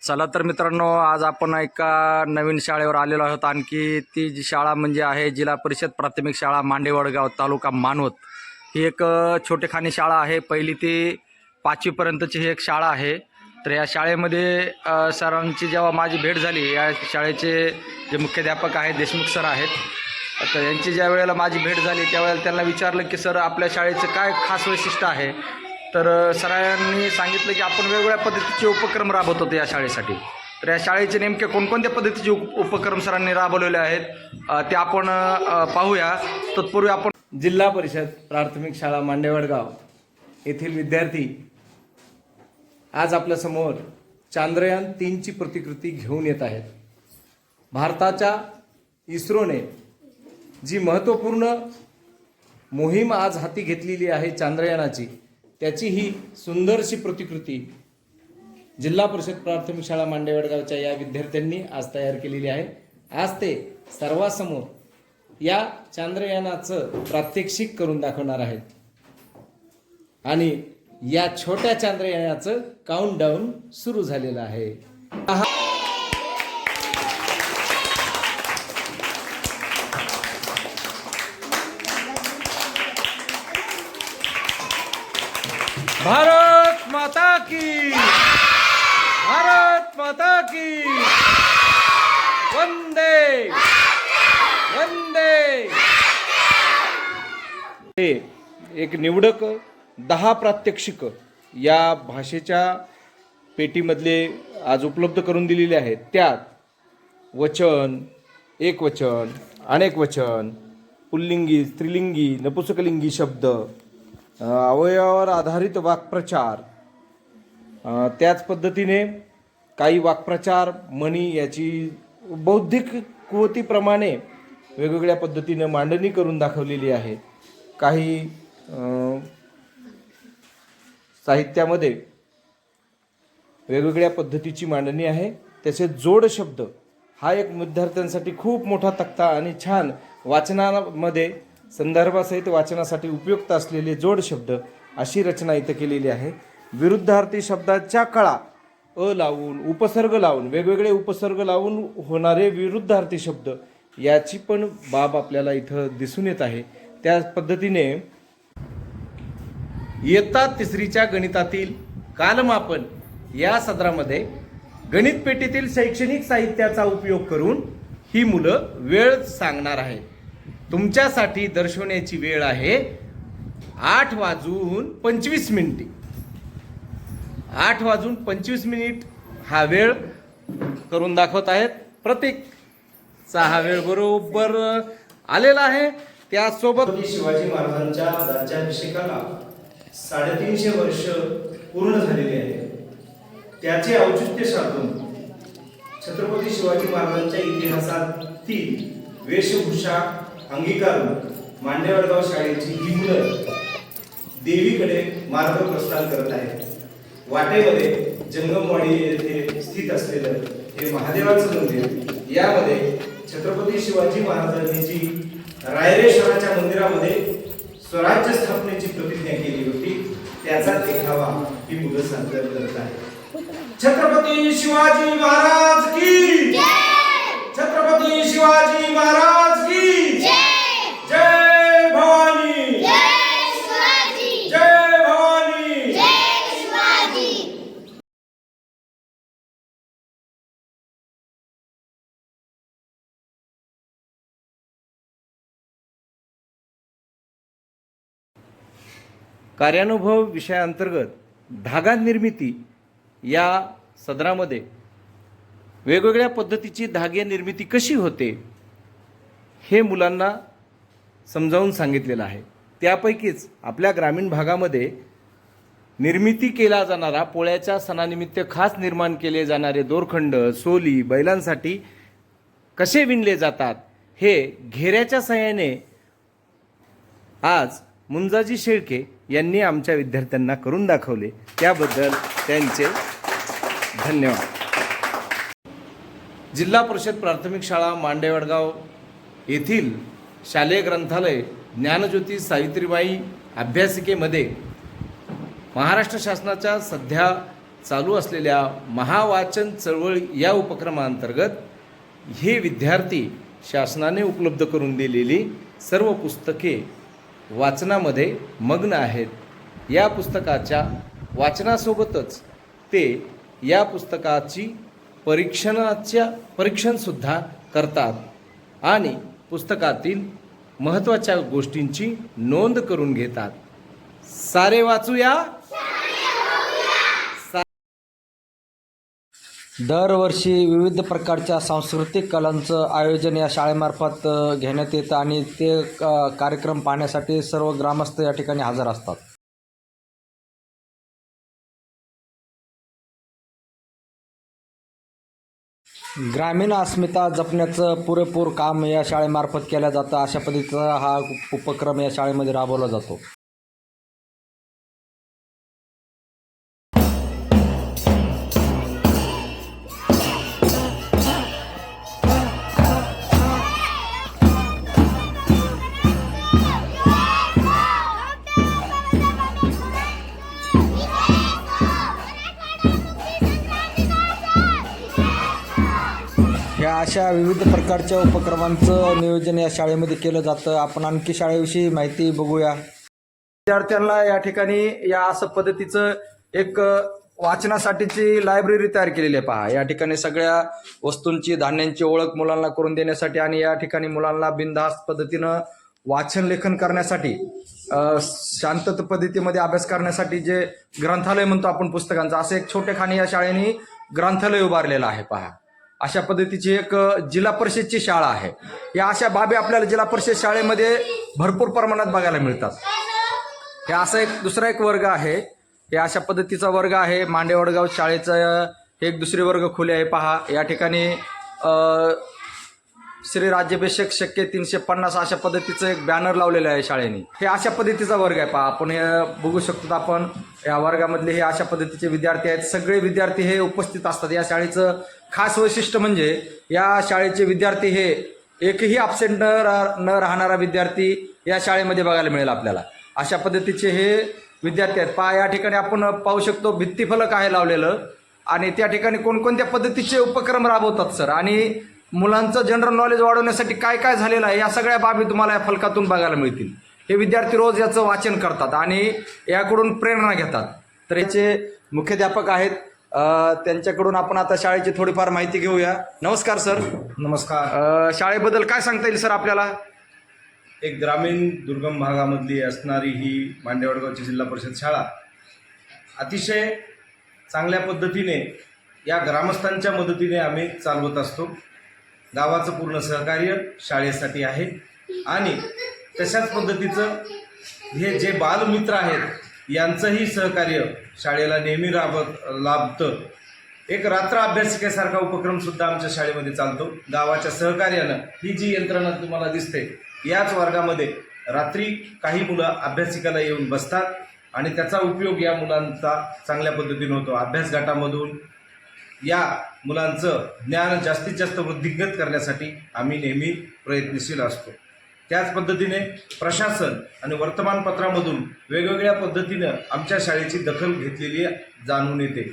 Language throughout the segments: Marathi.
चला तर मित्रांनो, आज आपण एका नवीन शाळेवर आलेलो आहोत. आणखी ती जी शाळा म्हणजे आहे जिल्हा परिषद प्राथमिक शाळा मांडेवडगाव तालुका मानवत. ही एक छोटेखानी शाळा आहे. पहिली ते 5वी पर्यंतची ही एक शाळा आहे. तर या शाळेमध्ये सरांची जेव्हा माझी भेट झाली, या शाळेचे जे मुख्याध्यापक आहेत देशमुख सर आहेत, तर यांची ज्या वेळेला माझी भेट झाली त्यावेळेला त्यांना विचारलं की सर आपल्या शाळेचं काय खास वैशिष्ट्य आहे. तर सरांनी सांगितलं की आपण वेगवेगळ्या पद्धतीचे उपक्रम राबवत होतो या शाळेसाठी. तर या शाळेचे नेमके कोणकोणत्या पद्धतीचे उपक्रम सरांनी राबवलेले आहेत ते आपण पाहूया. तत्पूर्वी आपण जिल्हा परिषद प्राथमिक शाळा मांडेवडगाव येथील विद्यार्थी आज आपल्यासमोर चांद्रयान 3ची प्रतिकृती घेऊन येत आहेत. भारताच्या इस्रोने जी महत्त्वपूर्ण मोहीम आज हाती घेतलेली आहे चांद्रयानाची, त्याची ही सुंदरशी प्रतिकृती जिल्हा परिषद प्राथमिक शाळा मांडेवडगावच्या या विद्यार्थ्यांनी आज तयार केलेली आहे. आज ते सर्वांसमोर या चांद्रयानाचं प्रात्यक्षिक करून दाखवणार आहेत आणि या छोट्या चांद्रयानाचं काउंटडाऊन सुरू झालेलं आहे. भारत माता की, भारत माता की, वंदे वंदे. एक निवडक 10 प्रात्यक्षिक या भाषेच्या पेटीमधले आज उपलब्ध करून दिलेले आहेत. त्यात वचन, एकवचन, अनेक वचन, पुल्लिंगी, स्त्रीलिंगी, नपुंसकलिंगी शब्द, अवयवावर आधारित वाक्प्रचार, त्याच पद्धतीने काही वाक्प्रचार म्हणी याची बौद्धिक कुवतीप्रमाणे वेगवेगळ्या पद्धतीने मांडणी करून दाखवलेली आहे. काही साहित्यामध्ये वेगवेगळ्या पद्धतीची मांडणी आहे. तसेच जोड शब्द हा एक विद्यार्थ्यांसाठी खूप मोठा तक्ता आणि छान वाचनामध्ये संदर्भासहित वाचनासाठी उपयुक्त असलेले जोड शब्द अशी रचना इथं केलेली आहे. विरुद्धार्थी शब्दाच्या कळा अ लावून, उपसर्ग लावून, वेगवेगळे उपसर्ग लावून होणारे विरुद्धार्थी शब्द याची पण बाब आपल्याला इथं दिसून येत आहे. त्या पद्धतीने इयत्ता 3च्या गणितातील कालमापन या सदरामध्ये गणित पेटीतील शैक्षणिक साहित्याचा उपयोग करून ही मुलं वेळ सांगणार आहेत. तुमच्यासाठी दर्शवण्याची वेळ आहे 8:25. 8:25 हा वेळ करून दाखवत आहेत. प्रत्येकचा हा वेळ बरोबर आलेला आहे. त्यासोबत शिवाजी महाराजांच्या राज्याभिषेकाला 350 वर्ष पूर्ण झालेली आहे. त्याचे औचित्य साधून छत्रपती शिवाजी महाराजांच्या इतिहासातील वेशभूषा अंगीकारून मांडेवडगाव शाळेची ही मुलं देवीकडे मार्ग प्रस्थान करत आहेत. वाटेमध्ये जंगमवाडी येथे स्थित असलेलं हे महादेवाचं मंदिर, यामध्ये छत्रपती शिवाजी महाराजांनी जी रायरेश्वराच्या मंदिरामध्ये स्वराज्य स्थापनेची प्रतिज्ञा केली होती, त्याचा देखावा ही मुलं सादर करत आहेत. छत्रपती शिवाजी महाराज की जय, छत्रपती शिवाजी महाराज की जय, जय भवानी, जय शिवाजी, जय भवानी, जय शिवाजी. कार्यानुभव विषयाअंतर्गत धागा निर्मिती या सदरामध्ये वेगवेगळ्या पद्धतीची धागे निर्मिती कशी होते हे मुलांना समजावून सांगितलेलं आहे. त्यापैकीच आपल्या ग्रामीण भागामध्ये निर्मिती केला जाणारा पोळ्याच्या सणानिमित्त खास निर्माण केले जाणारे दोरखंड, सोली बैलांसाठी कसे विणले जातात हे घेऱ्याच्या सहाय्याने आज मुंजाजी शेळके यांनी आमच्या विद्यार्थ्यांना करून दाखवले. त्याबद्दल त्यांचे धन्यवाद. जिल्हा परिषद प्राथमिक शाळा मांडेवडगाव येथील शालेय ग्रंथालय ज्ञानज्योती सावित्रीबाई अभ्यासिकेमध्ये महाराष्ट्र शासनाच्या सध्या चालू असलेल्या महावाचन चळवळ या उपक्रमांतर्गत हे विद्यार्थी शासनाने उपलब्ध करून दिलेली सर्व पुस्तके वाचनामध्ये मग्न आहेत. या पुस्तकाच्या वाचनासोबतच ते या पुस्तकाची परीक्षणसुद्धा करतात आणि पुस्तकातील महत्त्वाच्या गोष्टींची नोंद करून घेतात. सारे वाचूया. दरवर्षी विविध प्रकारच्या सांस्कृतिक कलांचं आयोजन या शाळेमार्फत घेण्यात येतं आणि ते कार्यक्रम पाहण्यासाठी सर्व ग्रामस्थ या ठिकाणी हजर असतात. ग्रामीण अस्मिता जपण्याचं पुरेपूर काम या शाळेमार्फत केलं जातं. अशा पद्धतीचा हा उपक्रम या शाळेमध्ये राबवला जातो. ह्या अशा विविध प्रकारच्या उपक्रमांचं नियोजन या शाळेमध्ये केलं जातं. आपण आणखी शाळेविषयी माहिती बघूया. विद्यार्थ्यांना या ठिकाणी या असं पद्धतीचं एक वाचनासाठीची लायब्ररी तयार केलेली आहे. पहा, या ठिकाणी सगळ्या वस्तूंची, धान्यांची ओळख मुलांना करून देण्यासाठी आणि या ठिकाणी मुलांना बिनधास्त पद्धतीनं वाचन लेखन करण्यासाठी, शांतता पद्धतीमध्ये अभ्यास करण्यासाठी जे ग्रंथालय म्हणतो आपण पुस्तकांचं, असं एक छोटेखानी या शाळेने ग्रंथालय उभारलेलं आहे. पहा, अशा पद्धतीची एक जिल्हा परिषदची शाळा आहे. या अशा बाबी आपल्याला जिल्हा परिषद शाळेमध्ये भरपूर प्रमाणात बघायला मिळतात. हे असा एक दुसरा एक वर्ग आहे. हे अशा पद्धतीचा वर्ग आहे. मांडेवडगाव शाळेचा एक दुसरे वर्ग खुले आहे. पहा, या ठिकाणी श्री राज्याभिषेक शक्य 350 अशा पद्धतीचं एक बॅनर लावलेलं आहे शाळेने. हे अशा पद्धतीचा वर्ग आहे. पहा, आपण हे बघू शकतो. आपण या वर्गामधले हे अशा पद्धतीचे विद्यार्थी आहेत. सगळे विद्यार्थी हे उपस्थित असतात. या शाळेचं खास वैशिष्ट्य म्हणजे या शाळेचे विद्यार्थी हे एकही अब्सेंट न राहणारा विद्यार्थी या शाळेमध्ये बघायला मिळेल आपल्याला. अशा पद्धतीचे हे विद्यार्थी आहेत. पहा, या ठिकाणी आपण पाहू शकतो भित्तीफलक आहे लावलेलं आणि त्या ठिकाणी कोणकोणत्या पद्धतीचे उपक्रम राबवतात सर, आणि मुलांचं जनरल नॉलेज वाढवण्यासाठी काय काय झालेलं आहे या सगळ्या बाबी तुम्हाला या फलकातून बघायला मिळतील. हे विद्यार्थी रोज याचं वाचन करतात आणि याकडून प्रेरणा घेतात. तर याचे मुख्याध्यापक आहेत, त्यांच्याकडून आपण आता शाळेची थोडीफार माहिती घेऊया. नमस्कार सर. नमस्कार. शाळेबद्दल काय सांगता येईल सर आपल्याला? एक ग्रामीण दुर्गम भागामधली असणारी ही मांडेवडगावची जिल्हा परिषद शाळा अतिशय चांगल्या पद्धतीने या ग्रामस्थांच्या मदतीने आम्ही चालवत असतो. गावाचं पूर्ण सहकार्य शाळेसाठी आहे आणि तशाच पद्धतीचं हे जे बालमित्र आहेत यांचंही सहकार्य शाळेला नेहमी लाभतं. एक रात्र अभ्यासिकेसारखा उपक्रमसुद्धा आमच्या शाळेमध्ये चालतो. गावाच्या सहकार्यानं ही जी यंत्रणा तुम्हाला दिसते, याच वर्गामध्ये रात्री काही मुलं अभ्यासिकेला येऊन बसतात आणि त्याचा उपयोग या मुलांचा चांगल्या पद्धतीने होतो. अभ्यास गटामधून या मुलांचं ज्ञान जास्तीत जास्त वृद्धिंगत करण्यासाठी आम्ही नेहमी प्रयत्नशील असतो. त्याच पद्धतीने प्रशासन आणि वर्तमानपत्रामधून वेगवेगळ्या पद्धतीनं आमच्या शाळेची दखल घेतलेली जाणून येते.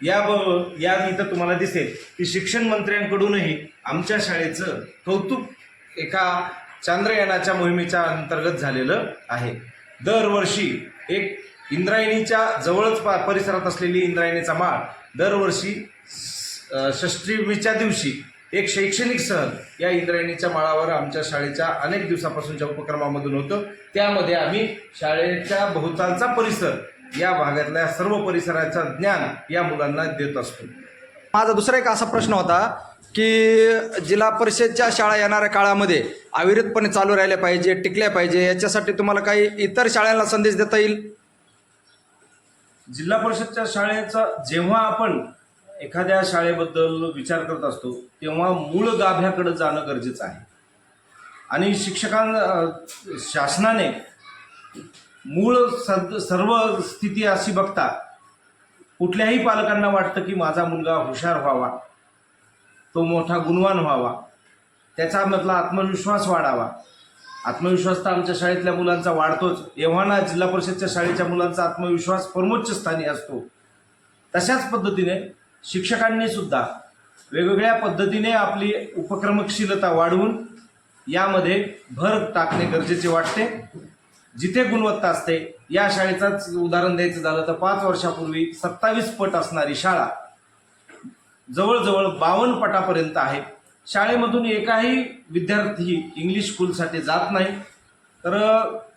या इथं तुम्हाला दिसेल की शिक्षण मंत्र्यांकडूनही आमच्या शाळेचं कौतुक एका चांद्रयानाच्या मोहिमेच्या अंतर्गत झालेलं आहे. दरवर्षी एक इंद्रायणीच्या जवळच परिसरात असलेली इंद्रायणीचा माळ दरवर्षी षष्ठीच्या दिवशी एक शैक्षणिक सहल या इंद्रायणीच्या माळावर आमच्या शाळेच्या अनेक दिवसापासूनच्या उपक्रमामधून होतं. त्यामध्ये आम्ही शाळेच्या भोवतालचा परिसर, या भागातल्या सर्व परिसराचं ज्ञान या मुलांना देत असतो. माझा दुसरा एक असा प्रश्न होता की जिल्हा परिषदच्या शाळा येणाऱ्या काळामध्ये अविरतपणे चालू राहिल्या पाहिजे, टिकल्या पाहिजे, याच्यासाठी तुम्हाला काही इतर शाळांना संदेश देता येईल? जिल्हा परिषदच्या शाळेचा जेव्हा आपण एखाद्या शाळेबद्दल विचार करत असतो तेव्हा मूळ गाभ्याकडे जाणं गरजेचं आहे आणि शासनाने मूळ सर्व स्थिती अशी बघता कुठल्याही पालकांना वाटतं की माझा मुलगा हुशार व्हावा, तो मोठा गुणवान व्हावा, त्याच्यामधला आत्मविश्वास वाढावा. आत्मविश्वास तर आमच्या शाळेतल्या मुलांचा वाढतोच. एव्हाना जिल्हा परिषदच्या शाळेच्या मुलांचा आत्मविश्वास परमोच्च स्थानी असतो. तशाच पद्धतीने शिक्षकांनी सुद्धा वेगवेगळ्या पद्धतीने आपली उपक्रमशीलता वाढवून यामध्ये भर टाकणे गरजेचे वाटते. जिथे गुणवत्ता असते, या शाळेचाच उदाहरण द्यायचं झालं तर 5 वर्षापूर्वी 27 पट असणारी शाळा जवळजवळ 52 पटापर्यंत आहे. शाळेमधून एकाही विद्यार्थी इंग्लिश स्कूलसाठी जात नाही. तर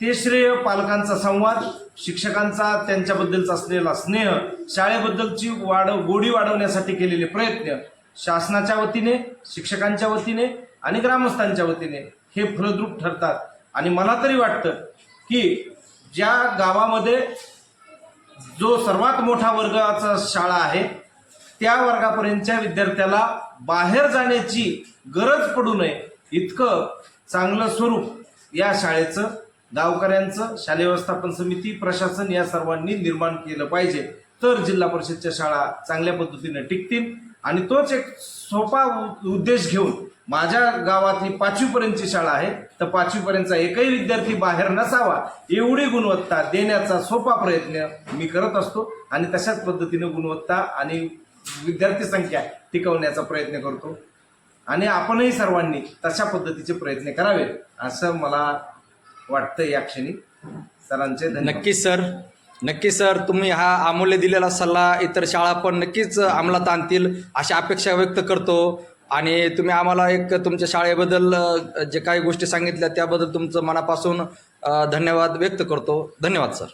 ते श्रेय पालकांचा संवाद, शिक्षकांचा त्यांच्याबद्दलचा असलेला स्नेह, शाळेबद्दलची गोडी वाढवण्यासाठी केलेले प्रयत्न शासनाच्या वतीने, शिक्षकांच्या वतीने आणि ग्रामस्थांच्या वतीने हे फलद्रूप ठरतात. आणि मला तरी वाटतं की ज्या गावामध्ये जो सर्वात मोठा वर्गाचा शाळा आहे त्या वर्गापर्यंतच्या विद्यार्थ्याला बाहेर जाण्याची गरज पडू नये इतकं चांगलं स्वरूप या शाळेचं गावकऱ्यांचं, शालेय व्यवस्थापन समिती, प्रशासन या सर्वांनी निर्माण केलं पाहिजे. तर जिल्हा परिषदच्या शाळा चांगल्या पद्धतीने टिकतील. आणि तोच एक सोपा उद्देश घेऊन माझ्या गावातली 5वी पर्यंतची शाळा आहे, तर 5वी पर्यंतचा एकही विद्यार्थी बाहेर नसावा एवढी गुणवत्ता देण्याचा सोपा प्रयत्न मी करत असतो. आणि तशाच पद्धतीने गुणवत्ता आणि विद्यार्थी संख्या टिकवण्याचा प्रयत्न करतो. आणि आपणही सर्वांनी तशा पद्धतीचे प्रयत्न करावेत असं मला वाटतं या क्षणी. सरांचे धन्यवाद. नक्कीच सर, तुम्ही हा अमूल्य दिलेला सल्ला इतर शाळा पण नक्कीच अंमलात आणतील अशी अपेक्षा व्यक्त करतो. आणि तुम्ही आम्हाला एक तुमच्या शाळेबद्दल जे काही गोष्टी सांगितल्या त्याबद्दल तुमचं मनापासून धन्यवाद व्यक्त करतो. धन्यवाद सर.